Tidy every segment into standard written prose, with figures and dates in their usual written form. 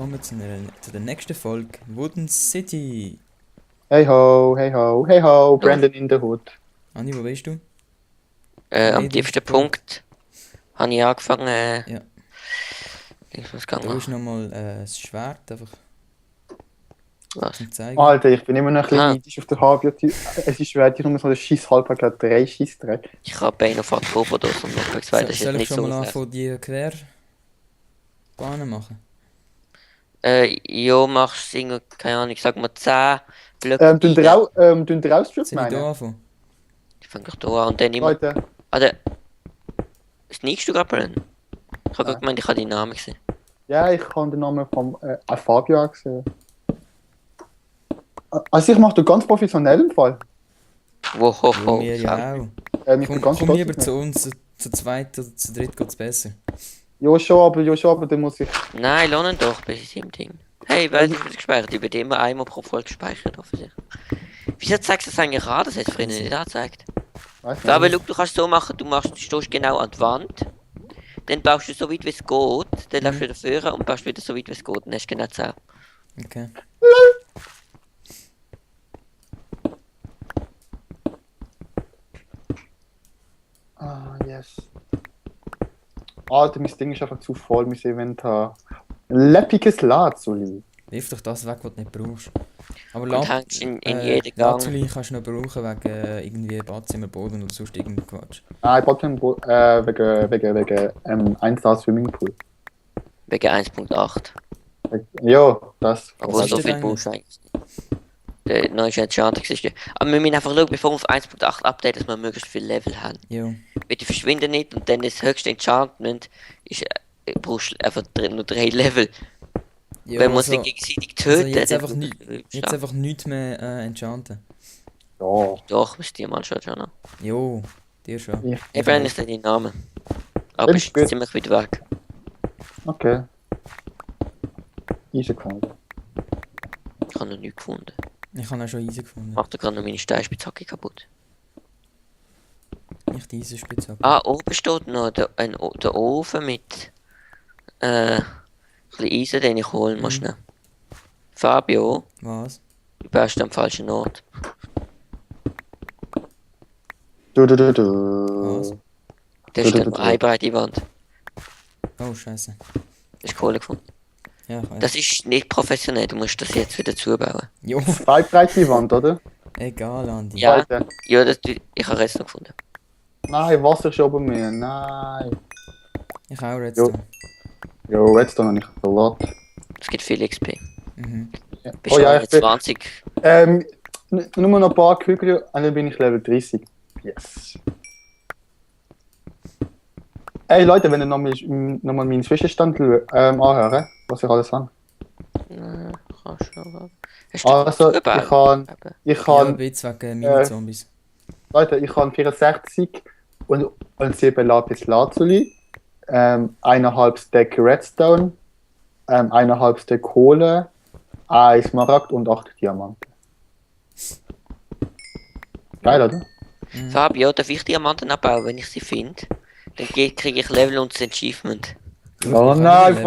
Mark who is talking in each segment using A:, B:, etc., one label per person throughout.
A: willkommen zu der nächsten Folge Wooden City.
B: Hey ho, hey ho, hey ho, Brandon in the Hood.
A: Andi, wo bist du?
C: Am tiefsten Punkt habe ich angefangen.
A: Ja.
C: Ich muss
A: Da
C: gehen.
A: ist nochmal das Schwert, einfach
C: Was?
A: zum zeigen.
B: Alter, ich bin immer noch ein bisschen
C: Ah.
B: neidisch auf der HBJ. Es ist schwer, die nur so eine scheiß Halbpack 3 Scheissdreck.
C: Ich habe Bein auf Akropodos und noch 2, das ist
A: Soll
C: jetzt
A: ich
C: nicht
A: schon
C: so
A: mal
C: fair.
A: anfangen, die Querbahnen machen?
C: Ja, machst du keine Ahnung, ich sag mal 10 Blöcke.
B: Tun ihr auch Strip
A: Soll ich hier
B: meinen?
A: anfangen?
C: Ich fange gleich hier an und dann immer.
B: Leute,
C: Alter, sneakst du gerade, Brandon? Ich habe gerade gemeint, ich habe deinen Namen gesehen.
B: ja, ich habe den Namen von Fabio gesehen. Also ich mache das ganz professionell im Fall.
C: Wow, ho,
A: Ja,
C: ho.
A: wir ja auch.
B: Ich bin
A: Komm
B: ganz stolz
A: lieber
B: auf mich.
A: zu uns, zu zweit oder zu dritt geht es besser.
B: Ja schon, aber dann muss ich...
C: Nein, lohnen doch, bis ich im Ding. Hey, weil du bist gespeichert, ich bin immer einmal pro Folge gespeichert, offensichtlich. Wieso zeigst du das eigentlich an? Das hat es vorhin nicht angezeigt.
B: Weiss nicht.
C: Aber look, du kannst so machen, du stehst genau an die Wand, dann baust du so weit wie es geht, dann läufst du wieder führen und baust wieder so weit wie es geht, dann hast du genau 10.
A: Okay.
B: Ah, yes. Alter, mein Ding ist einfach zu voll, mein Inventar. Läppiges Lazuli.
A: Wirf doch das weg, was du nicht brauchst. Aber
C: Und hängst in jeden Gang.
A: Lazuli kannst du noch brauchen wegen irgendwie Badzimmerboden oder sonst irgendein Quatsch.
B: Nein, wegen 1A Swimmingpool.
C: Wegen 1.8.
B: Ja, das.
C: Obwohl
A: ist
C: so
A: denn
C: viel
A: eigentlich?
C: brauchst du eigentlich nicht. Der neue Enchanter ist. Aber wir müssen einfach schauen, bevor wir auf 1.8 update, dass wir möglichst viel Level haben.
A: Jo.
C: Weil die verschwinden nicht und dann das höchste Enchantment ist, brauchst du einfach nur 3 Level.
A: Jo,
C: Wenn man sich gegenseitig tötet,
A: jetzt
C: dann
A: einfach, jetzt einfach nichts mehr enchanten.
B: Ja.
C: Doch, bist du mal schon noch.
A: Jo, dir schon.
B: Ich,
C: Ich brenne nicht deinen Namen. Aber
B: Ist
C: ist
B: gut.
C: ziemlich weit weg.
B: okay. Easy gefunden.
C: Ich habe noch nichts gefunden.
A: Ich habe auch schon Eisen gefunden.
C: Macht gerade noch meine Steinspitzhacke kaputt.
A: Nicht die Eisenspitzhacke.
C: Ah, oben steht noch der Ofen mit ein bisschen Eisen, den ich holen muss. Schnell. Fabio,
A: Was?
C: du bist am falschen Ort.
B: Du.
A: Was?
C: Da steht noch eine breite Wand.
A: Oh, scheiße.
C: Hast du Kohle gefunden?
A: Ja, ich weiß.
C: Das ist nicht professionell, du musst das jetzt wieder zubauen.
A: Jo,
B: Zwei breite Wand, oder?
A: egal, Andi.
C: Ja.
B: Zweite.
C: Ja, ich habe Rest noch gefunden.
B: Nein, Wasser schon bei mir. Nein.
A: Ich auch Redstone.
B: Jo, Redstone habe ich verloren.
C: Es gibt viel XP.
A: Mhm.
B: Ja.
C: Bist
B: Oh
C: du
B: ja, ich bin...
C: 20?
B: Nur noch ein paar Kügel und dann bin ich Level 30. Yes. Hey Leute, wenn ihr nochmal meinen Zwischenstand anhören, was ich alles habe.
C: Nein, kannst du aber. Hast du
B: Also,
C: zugebaut?
B: ich
A: Ja,
B: kann,
A: ein bisschen wegen Mini-Zombies.
B: Leute, ich habe 64 und 7 Lapis Lazuli, 1,5 Stack Redstone, 1,5 Stack Kohle, 1 Smaragd und 8 Diamanten. Geil, oder?
C: Fabio, darf ich Diamanten abbauen, wenn ich sie finde? Dann kriege ich Level und das Achievement.
B: Oh nein,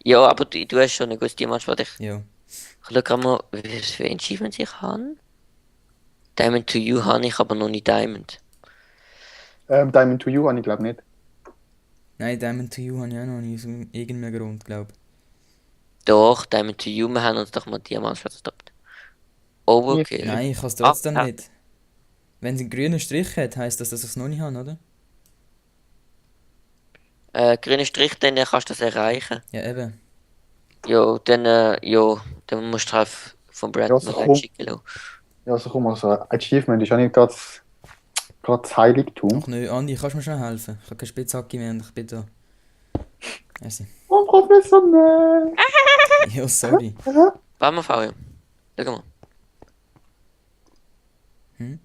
C: Ja, aber du hast schon ein gutes Diamant, was ich...
A: Ja.
C: Ich schau gerade mal, wie viele Achievements ich habe. Diamond to You habe ich, aber noch nicht Diamond.
B: Diamond to You habe ich glaube nicht.
A: Nein, Diamond to You habe ich auch noch nicht aus irgendeinem Grund, glaube
C: Doch, Diamond to You, wir haben uns doch mal Diamant verstoppt. Overkill.
A: Nein, ich kann es trotzdem
C: Ah,
A: nicht. Wenn sie einen grünen Strich hat, heisst das, dass ich es noch nicht habe, oder?
C: Grüner Strich, dann kannst du das erreichen.
A: Ja, eben.
C: Ja, dann musst du drauf von Brandon
B: Ja, so
C: noch
B: komm.
C: schicken lassen.
B: Ja, so komm mal, so ein Achievement ist ja nicht gerade das Heiligtum.
A: Ach nö, Andi, kannst du mir schnell helfen? Ich habe keine Spitzhacke mehr und ich bin da. Merci.
B: Oh, professionell!
A: Ja, sorry.
C: Warte mal, Fabio. Schau mal.
A: Hm?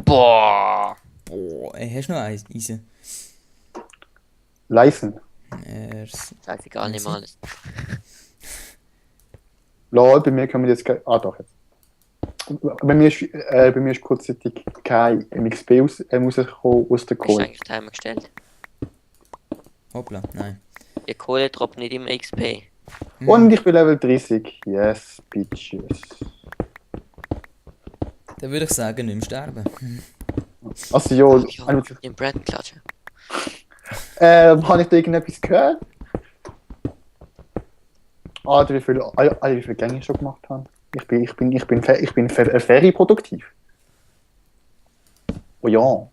C: Boah!
A: Boah, ey, hast du noch Eisen?
B: Leisen.
C: Scheißegal, nicht mal alles.
B: Lol, bei mir kann man jetzt ah doch jetzt. Bei mir ist kurzzeitig kein MXP rausgekommen aus der
C: Hast du
B: Kohle.
C: eigentlich Timer gestellt?
A: Hoppla, nein.
C: Die Kohle droppt nicht im XP.
B: Und ich bin Level 30. Yes, bitches.
A: Dann würde ich sagen, nicht mehr sterben.
B: Also, jo,
C: Ja, den Brandon klatschen.
B: habe ich da irgendetwas gehört? Alter, wie viele Gänge ich schon gemacht habe. Ich bin very produktiv. Oh ja.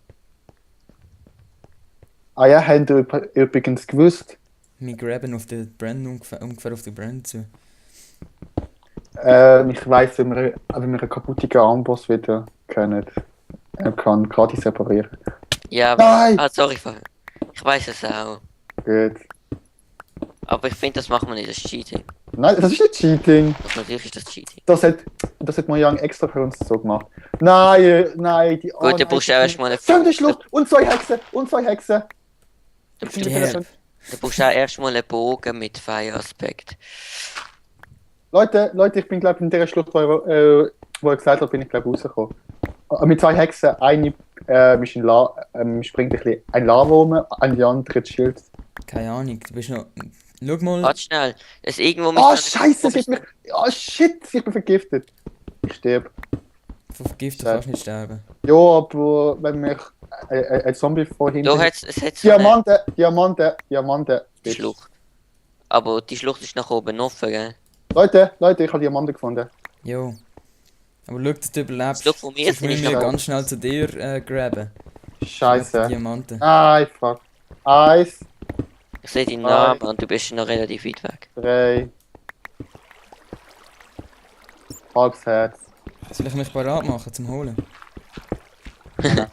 B: Ah ja, habt ihr übrigens gewusst,
A: Wir graben auf den Brand ungefähr auf den Brand zu.
B: ich weiss, wenn wir einen kaputten Armboss wieder können, kann gratis reparieren.
C: Ja,
B: Nein!
C: sorry, ich weiß es auch.
B: Gut.
C: Aber ich finde, das macht man nicht, das ist Cheating.
B: Nein, das ist nicht Cheating.
C: Also natürlich ist das Cheating.
B: Das hat Mojang extra für uns so gemacht. Nein, die
C: Gut, dann brauchst du erstmal eine
B: Sag die Schlucht! Und zwei Hexen!
C: Dann
B: Ich bin
A: Yeah.
B: wieder-
C: Du brauchst auch erstmal einen Bogen mit Fire-Aspekt.
B: Leute, ich bin glaube in der Schlucht, wo er gesagt hat, bin ich glaube rausgekommen. Mit zwei Hexen, eine ist springt ein Lava rum, an die andere Schild.
A: Keine Ahnung, du bist noch. Schau mal.
C: Warte schnell. Es irgendwo
B: Oh Scheiße, shit, ich bin vergiftet. Ich sterbe.
A: Von Vergiftung kannst du nicht sterben.
B: Ja, aber wenn mich ein Zombie vorhin.
C: es hat so eine
B: Diamanten.
C: Schlucht. Aber die Schlucht ist nach oben offen, gell?
B: Leute, ich habe Diamanten gefunden.
A: Jo. Aber schau, dass du überlebst.
C: Schau, von mir
A: Sonst
C: sind
A: müssen
C: ich
A: wir
C: noch-
A: ganz schnell zu dir graben.
B: Scheiße.
A: Diamanten.
B: Nein, fuck. 1,
C: Ich sehe deinen Namen und du bist noch relativ weit weg.
B: 3. Halbes Herz.
A: Soll ich mich parat machen zum Holen? Ja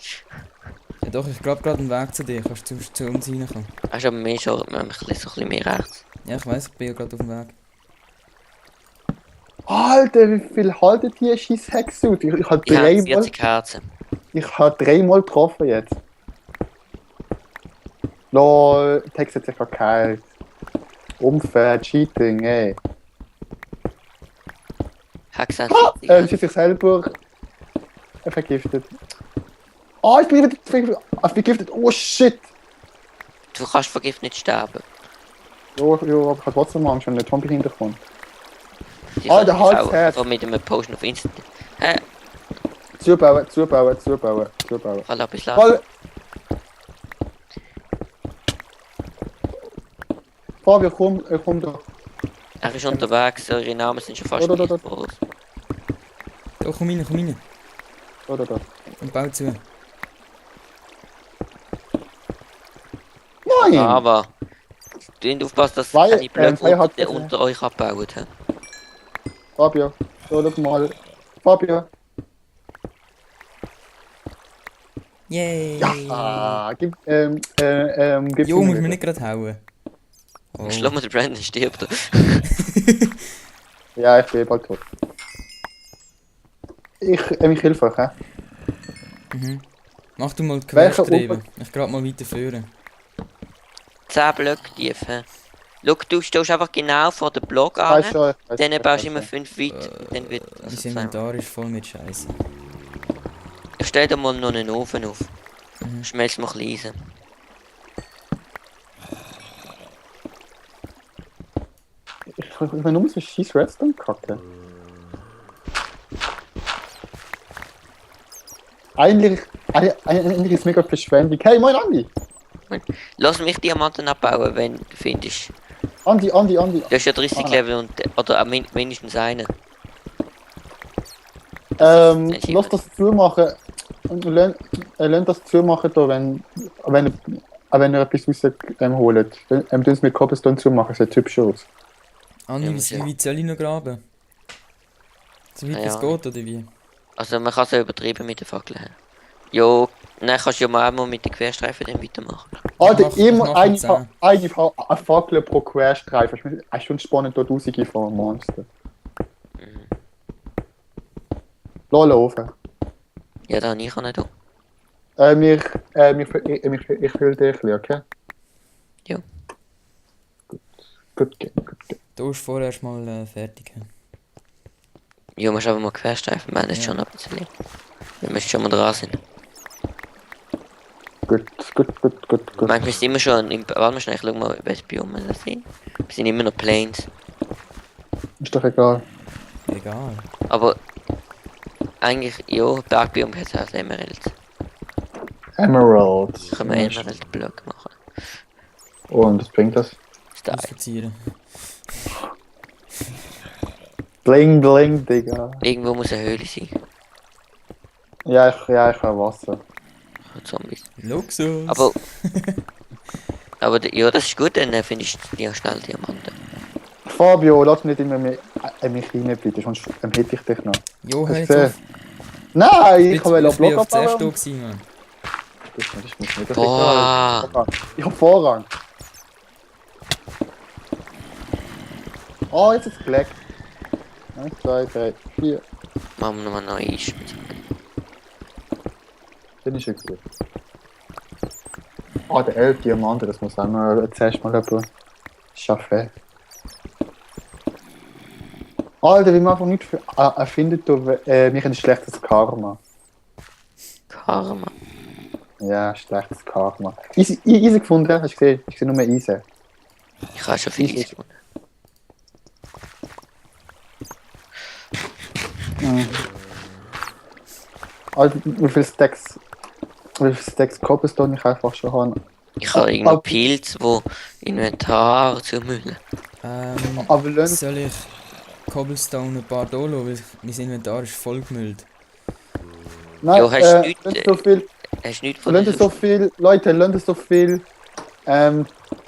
A: doch, ich glaube gerade einen Weg zu dir. Kannst du zu uns reinkommen?
C: Hast aber mehr schon, so ein bisschen mehr rechts.
A: Ja, ich weiß, ich bin ja gerade auf dem Weg.
B: Alter, wie viel haltet die scheiß Hexe aus? Ich habe
C: Die haben
B: dreimal
C: 40 Herzen.
B: getroffen jetzt. Lol, die Hexe hat sich verkeilt. Unfair, Cheating, ey.
C: Hexe hat
B: Ah,
C: 40
B: sie hat sich selber vergiftet. Oh, ich bin wieder vergiftet. Oh shit.
C: Du kannst vergiftet nicht sterben.
B: Jo, aber ich habe trotzdem Angst, wenn der Zombie hinterkommt.
C: Die
B: Ah,
C: kann
B: der
C: dich
B: Hals
C: auch
B: hat.
C: so mit einem Potion of Instant.
B: Zubauen.
C: Fall ab, ich
B: Voll. Fabio, komm doch.
C: Er ist unterwegs, eure Namen sind schon fast
B: Da.
C: nicht groß.
A: Oh, komm rein.
B: Da.
A: Und bau zu.
B: Nein!
C: Aber, du musst aufpassen, dass
B: Zwei-
C: keine Blöcke
B: zwei hat-
C: unter euch abgebaut haben.
B: Fabio, schau mal. Fabio.
A: Yay!
B: Ja, gib
A: Jo,
B: mir
A: muss
B: wieder.
A: mir nicht gerade hauen. Oh.
C: Schlag mal den Brandon stirbt.
B: Ja, ich bin bald tot. Ich helfe euch, hä?
A: Mhm. Mach du mal die
B: Welcher
A: Querstreben. Ich gerade mal weiter führen.
C: 10 Blöcke tief. Schau, du stehst einfach genau vor dem Block an.
B: Weiß schon.
C: Dann baust du immer 5 weit. Dann wird
A: Mein
C: also
A: Inventar ist voll mit Scheiße.
C: ich stell dir mal noch einen Ofen auf.
A: Mhm.
C: Schmelz mal ein bisschen Eisen.
B: Ich will nur so scheiß Redstone kacke. Eigentlich ist es mega verschwendig. Hey, moin Andi!
C: Lass mich Diamanten abbauen, wenn du findest.
B: Andi.
C: Du hast ja 30
B: Ah.
C: Level und, oder mindestens einen.
B: Lass das zumachen. Lass das zumachen, da, wenn ihr etwas rausholt. Du es mit Cobblestone zumachen, sieht hübsch aus.
A: Anni,
C: Ja,
A: wie
C: ja.
A: weit soll ich noch graben? So weit
C: Ja.
A: es geht, oder wie?
C: Also man kann es ja übertrieben mit den Fackeln. Jo, dann kannst du ja mal einmal mit den Querstreifen dann weitermachen.
B: Alter,
A: mach- ich
B: immer
A: mach
B: eine,
A: jetzt auch.
B: eine Fackel pro Querstreifen. Es ist schon spannend, da tausende von Monster.
C: Mhm.
B: Lol, offen.
C: Ja, dann ich auch nicht. Auch.
B: Ich fühle dich, okay?
C: Ja.
B: Gut.
A: Du musst vorerst mal fertig.
C: Ja, musst aber mal Querstreifen machen, das ist
A: Ja.
C: schon ein bisschen. Wir müssen schon mal dran sein.
B: Gut.
C: Manchmal sind wir schon im. Warte mal schnell, ich schau mal, welches Biom wir das sind. Wir sind immer noch Plains.
B: Ist doch egal.
A: Egal.
C: Aber eigentlich, ja, Bergbiom hat halt Emerald.
B: Emerald.
C: Können wir Emerald-Block machen.
B: Oh, und was bringt das?
C: Stein.
A: Ausverzieren.
B: Bling, bling, Digga.
C: Irgendwo muss eine Höhle sein.
B: Ja, ich habe Wasser.
C: Für Zombies.
A: Luxus.
C: Aber ja, das ist gut, dann finde ich ja schnell Diamanten.
B: Fabio, lass mich nicht immer mich rein, bitte, sonst hätte ich dich noch.
A: Jo, hör
B: Hast
A: jetzt
B: du
A: auf.
B: Nein, ich
A: Jetzt
B: will einen
A: bist du
B: Block
A: auf zuerst da
B: abbauen.
A: gewesen, Mann.
B: Das muss nicht.
C: Boah.
B: Ich hab Vorrang. Oh, jetzt ist es geleckt. 1, 2, 3, 4.
C: Machen wir nochmal neu Eis.
B: Dann ist es gut. Ah, der 11 Diamanten, das muss auch noch zuerst mal jemand schaffen. Alter, wie man einfach nicht erfindet, mich ein schlechtes Karma.
C: Karma.
B: Ja, schlechtes Karma. Easy gefunden, hast du gesehen? Ich sehe nur Easy.
C: Ich habe schon viel Eis gefunden.
B: Also, wie viele Stacks Cobblestone ich einfach schon habe.
C: Ich habe irgendwo Pilz, wo Inventar zu müllen.
B: Aber lass
A: Soll ich Cobblestone ein paar Dolo, weil mein Inventar ist voll gemüllt.
B: nein,
C: Jo, hast du
B: lass
C: nicht,
B: so viel,
C: Hast du nichts von
B: lass so viel, Leute, lass so viel,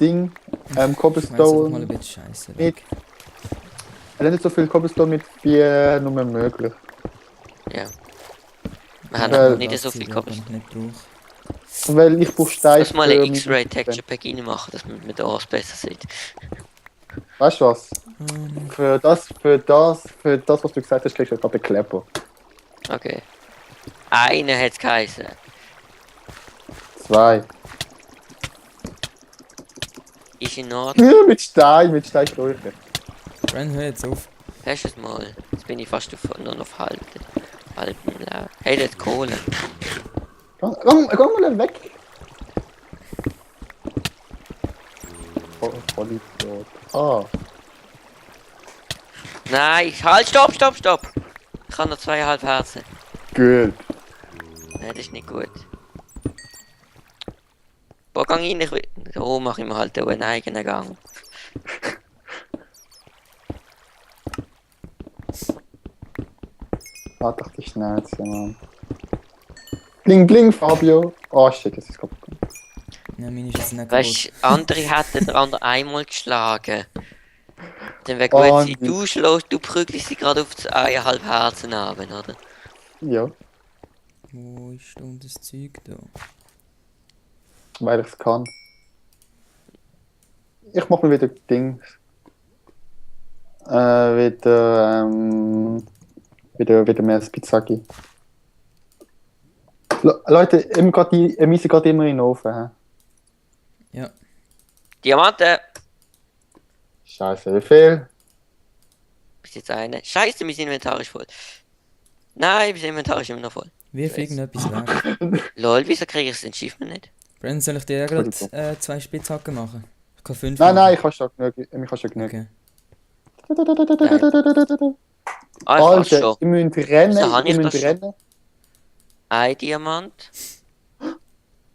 B: Ding,
A: Ich schmeiß einfach mal ein
B: Cobblestone
A: bisschen Scheiße.
B: mit, lass so viel Cobblestone mit, wie nur möglich.
C: Ja. Wir haben
B: Weil-
C: noch nicht so viel
A: gehabt.
C: Cobblestone.
A: Nicht brauche.
B: Weil ich brauche Stein
C: Lass mal ein
B: für
C: X-Ray
B: meine-
C: Texture Pack reinmachen, dass man mit Ors besser sieht.
B: Weißt du was?
A: Ähm,
B: Für das, was du gesagt hast, kriegst du gerade den Klepper.
C: Okay. Einer hat's geheißen.
B: 2.
C: Ist in Ordnung.
B: Ja, mit Stein stehe ich.
A: Bren, hör jetzt auf.
C: Hast du es mal? Jetzt bin ich fast nur noch auf halben Leben. Hey, das ist Kohle.
B: Komm mal weg! Vollidiot. Ah.
C: Nein, halt, stopp! Ich habe noch 2,5 Herzen.
B: Gut.
C: Nein, das ist nicht gut. Wo gang ich nicht? So mache ich mir halt auch einen eigenen Gang.
B: Halt doch die Schnauze, Mann. Bling, bling, Fabio. Oh shit, das ist kaputt.
A: Nein, meine ist jetzt nicht kaputt.
C: Weißt du, andere hätten den anderen einmal geschlagen. Dann wäre gut,
B: Oh,
C: sie du schlägst, du prügelst sie gerade auf 2,5 Herzen haben, oder?
B: Ja,
A: Wo ist denn das Zeug da?
B: weil ich es kann. Ich mach mal wieder Dings. Wieder mehr Spitzhacki. Leute, wir müssen gerade immer in den Ofen. He?
A: Ja.
C: Diamanten!
B: Scheiße, wie viel?
C: Bis jetzt eine. Scheiße, mein Inventar ist voll. Nein, mein Inventar ist immer noch voll.
A: Wirf irgendetwas weg.
C: Lol, wieso kriege ich das Achievement nicht?
A: Bren, soll ich dir gerade
B: Entschuldigung.
A: 2 Spitzhacken machen? Ich kann 5
B: Nein, ich habe schon genug. Ich habe schon genug.
A: Okay.
C: Ah, ich hab's
B: Alter,
C: schon.
B: ihr müsst rennen,
C: Wieso habe ich
B: ihr
C: das
B: müsst
C: schon?
B: rennen.
C: Ein Diamant.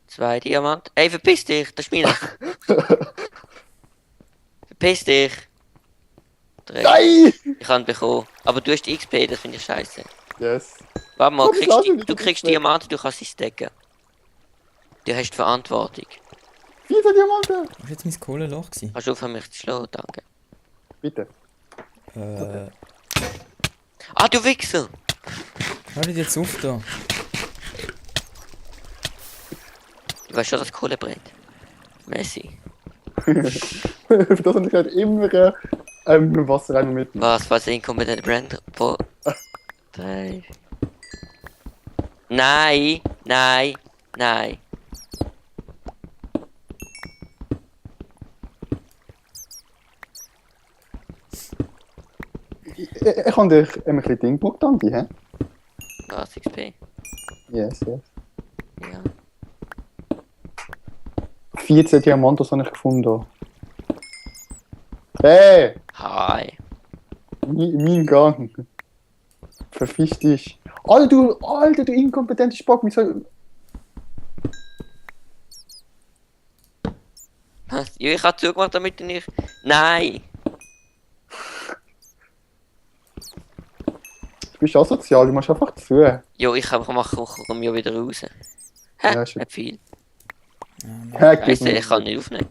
C: 2 Diamant. Ey, verpiss dich, das ist meiner. Verpiss dich. 3.
B: Nein!
C: Ich habe ihn bekommen. Aber du hast die XP, das finde ich scheiße.
B: Yes.
C: Warte mal,
B: Oh, das lass ich nicht,
C: du
B: das
C: kriegst
B: ist
C: Diamanten, du kannst sie stacken. Du hast die Verantwortung.
B: 4 Diamanten!
A: Was war jetzt mein Kohlenloch gewesen?
C: Kannst du aufhören, mich zu schlagen, danke.
B: Bitte.
C: Ah, du Wichser!
A: Hör jetzt auf da.
C: Du weißt schon, dass Kohle brennt. Messi.
B: Für das habe ich halt immer Wasser rein mit.
C: Was war inkompetente Brand? Wo? 3. Nein!
B: Ich habe dich ein bisschen Ding gebraucht, Andi, hä?
C: Was, XP?
B: Yes.
C: Ja.
B: 14 Diamanten habe ich gefunden. Hey!
C: Hi.
B: Mein Gang. Verfisch dich. Alter, du inkompetenter Spock. Wie soll...
C: Was? Ja, ich habe zugemacht, damit du nicht... Nein!
B: Du bist asozial, du machst einfach zu.
C: Jo, ich komm ja wieder raus. Hä?
B: Ja, schon.
C: Nicht viel.
B: Ja, gib
C: Scheiße,
B: mir.
C: ich kann nicht aufnehmen.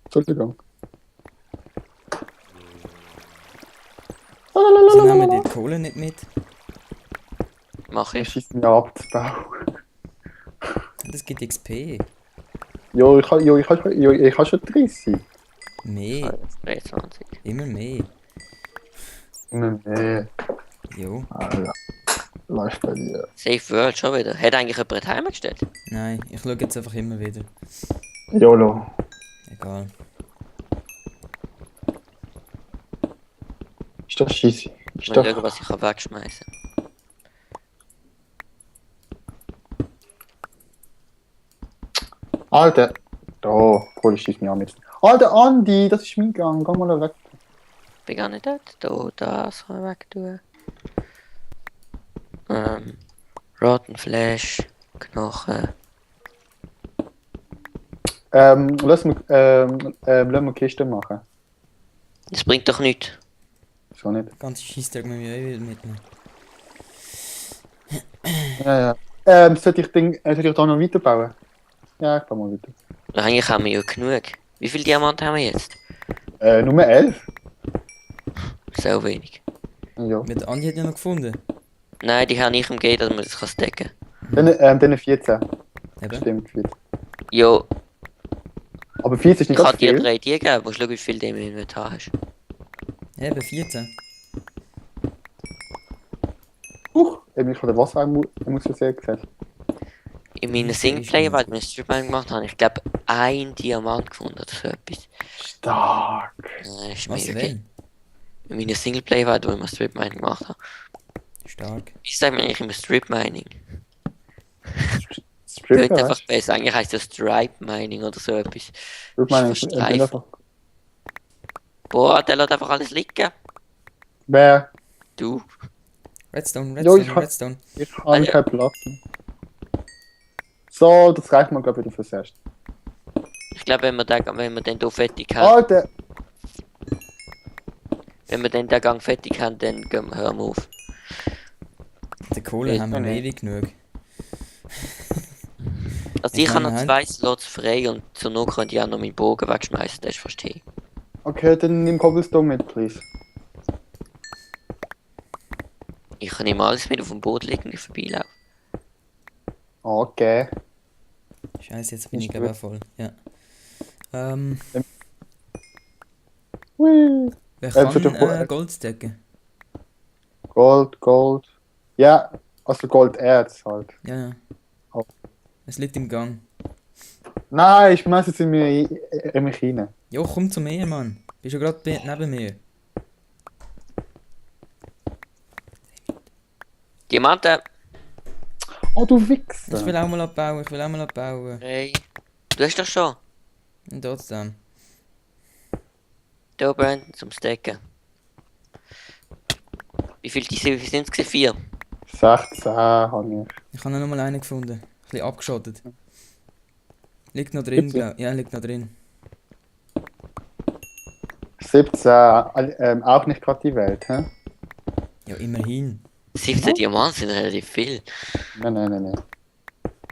B: Entschuldigung.
A: Wieso nehmen wir die Kohle nicht mit?
C: Mach
B: Ich
C: ich.
B: schieße mir Abzubau.
A: Das gibt XP.
B: Ich habe schon 30.
A: Mehr.
C: 23.
A: Immer mehr.
B: Nee,
A: Jo.
B: Alter. Läuft bei dir.
C: Safe World schon wieder. Hat eigentlich jemand einen Timer gestellt?
A: Nein, ich schaue jetzt einfach immer wieder.
B: YOLO.
A: Egal.
B: Ist das easy? Ist
C: Mal schauen,
B: doch...
C: was ich kann wegschmeißen.
B: Alter. Oh, obwohl ich schieße mich an jetzt. Alter, Andi, das ist mein Gang. Geh mal weg.
C: Bin gar nicht dort. Da, das kann ich weg tun. Rotten Flash. Knochen.
B: Lass mal Kiste machen.
C: Das bringt doch nichts.
B: Schon nicht.
A: Ganze Scheissdreck müssen wir auch wieder mitnehmen.
B: Ja. Sollte ich da noch weiterbauen? Ja, ich baue mal weiter.
C: Eigentlich haben wir ja genug. Wie viele Diamanten haben wir jetzt?
B: Nummer 11.
C: So wenig.
B: Ja.
A: Mit Andi hat ja noch gefunden.
C: Nein, die haben ich im Gate, dass man das kann stacken.
B: Dann 14.
A: Eben.
B: Stimmt, 14.
C: Jo,
B: Aber 14 ist
C: ich
B: nicht
C: kann
B: ganz
C: dir
B: viel.
C: 3 dir geben, wo schauen, wie viel du im Inventar hast.
A: Eben, 14.
B: Ich habe den Wasser versehen gesagt.
C: In meiner
A: Ist
C: Singleplayer,
A: nicht
C: weil wir Stripmine gemacht haben, ich glaube, ein Diamant gefunden oder so etwas.
B: Stark.
C: Ist
A: Was
C: mega
A: denn?
C: In meiner Singleplayer, weil wir immer Strip-Mining gemacht haben.
A: Stark.
C: Ich sage mir eigentlich immer Strip-Mining.
B: Stripper,
C: Klingt einfach
B: weißt
C: besser. Eigentlich heisst das Stripe-Mining oder so etwas.
B: du?
C: Ist verstreifen. Boah, der lässt einfach alles liegen.
B: Wer?
C: Du.
A: Redstone,
B: Jo,
A: Redstone, Redstone.
B: Ich habe keinen Platz mehr. So, das reicht mal, glaube ich, wieder fürs Erste.
C: Ich glaube, wenn wir den hier fertig haben,
B: Alter!
C: wenn wir den Gang fertig haben, dann hören wir auf.
A: Die Kohle haben wir
B: Nee.
A: ewig genug.
C: Also
A: Ich
C: ich habe
A: meine,
C: noch 2 Slots frei und zur Not könnte ich auch noch meinen Bogen wegschmeißen, das ist fast hey.
B: Okay, dann nimm Cobblestone mit, please.
C: Ich nehme alles mit auf dem Boden liegen und vorbeilaufen.
B: Okay.
A: Scheiße, jetzt bin
B: Ist
A: ich glaube auch voll. Ja.
B: Hui.
A: Wer
B: so
A: kann
B: der-
A: Gold stacken?
B: Gold. Ja, also Golderz halt.
A: Ja, ja.
B: Oh.
A: Es liegt im Gang.
B: Nein, ich schmeiß jetzt in mich rein.
A: Jo, komm zu mir, Mann. Bist du gerade neben mir?
C: Diamanten!
B: Oh, du
A: Ich
B: Wichser.
A: will auch mal abbauen,
C: Hey. Du hast doch schon.
A: Und trotzdem.
C: Da Brandon zum Stacken. Wie viel sind es? 4?
B: 16 habe ich.
A: Ich habe noch mal einen gefunden. Ein bisschen abgeschottet. Liegt noch drin,
B: Gibt's ja?
A: glaub. Ja, liegt noch drin.
B: 17, auch nicht gerade die Welt, hä?
A: Ja, immerhin.
C: 17 Diamanten sind relativ viel.
B: Nein.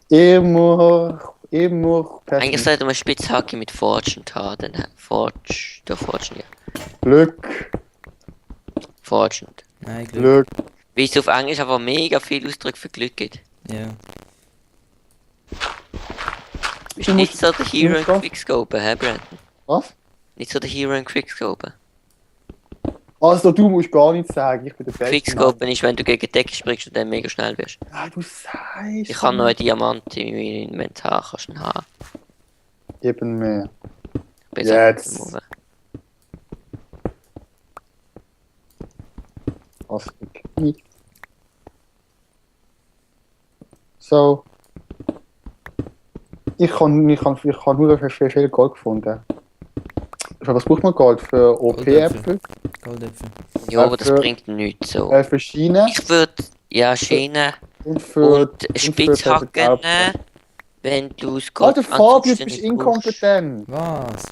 B: Immer
C: Eigentlich
B: perfekt.
C: sollte man Spitzhacke mit Fortune haben. Dann Fortune, ja.
B: Glück.
C: Fortune.
A: Nein, Glück.
C: Wie es auf Englisch aber mega viel Ausdruck für Glück gibt.
A: Ja.
C: Bist du nicht so der Hero in
B: musst gehen.
C: Quickscopen, hä Brandon?
B: Was?
C: Nicht so der Hero in Quickscopen.
B: Also du musst gar nichts sagen, ich bin der Beste.
C: Quickscopen ist, wenn du gegen die Decke springst und dann mega schnell wirst.
B: Nein, du sagst.
C: Ich habe noch einen Diamant in meinem Inventar, kannst du ihn haben.
B: Eben mehr.
C: Ich bin
B: Jetzt.
C: so am
B: Was? So. ich habe nur für viel Gold gefunden. Für was braucht man Gold? Für OP-Äpfel?
A: Goldäpfel.
C: Ja, aber das
B: für-
C: bringt nichts so.
B: Für Schienen
C: Ich würde, ja, Schienen
B: und für...
C: und Spitzhacken nehmen, wenn du das Gold
B: Alter, Fabius,
C: ansonsten
B: bist
C: nicht brauchst.
B: inkompetent.
A: Was?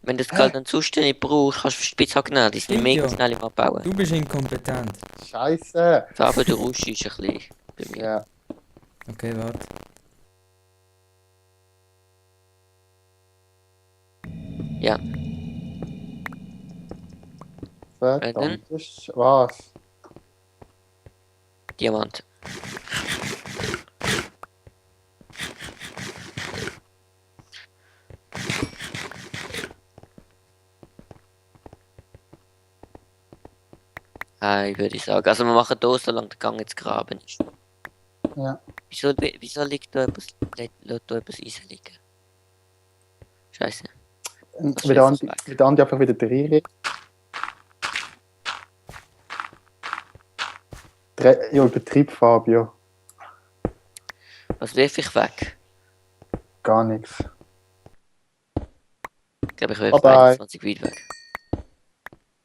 C: Wenn du das Gold ansonsten nicht brauchst, kannst du Spitzhacken nehmen, die sind
A: Stimmt
C: mega
A: ja.
C: schnell im Abbauen.
A: Du bist inkompetent.
B: Scheiße.
C: Aber der Rusch ist ein bisschen bei mir.
B: Ja.
A: Okay, warte.
C: Ja,
B: Verdammt. Was?
C: Diamant. Ich würde sagen. Also wir machen hier, solange der Gang jetzt graben ist.
B: Ja.
C: Wieso liegt da etwas, lässt da etwas Eisen liegen? Scheiße. Das
B: Wieder
C: ist weg.
B: wieder Andi einfach wieder reinreden. Ja, Betrieb, Fabio.
C: Was werfe ich weg?
B: Gar nichts.
C: Ich glaube, ich werfe
B: Bye bye.
C: 21 weit weg.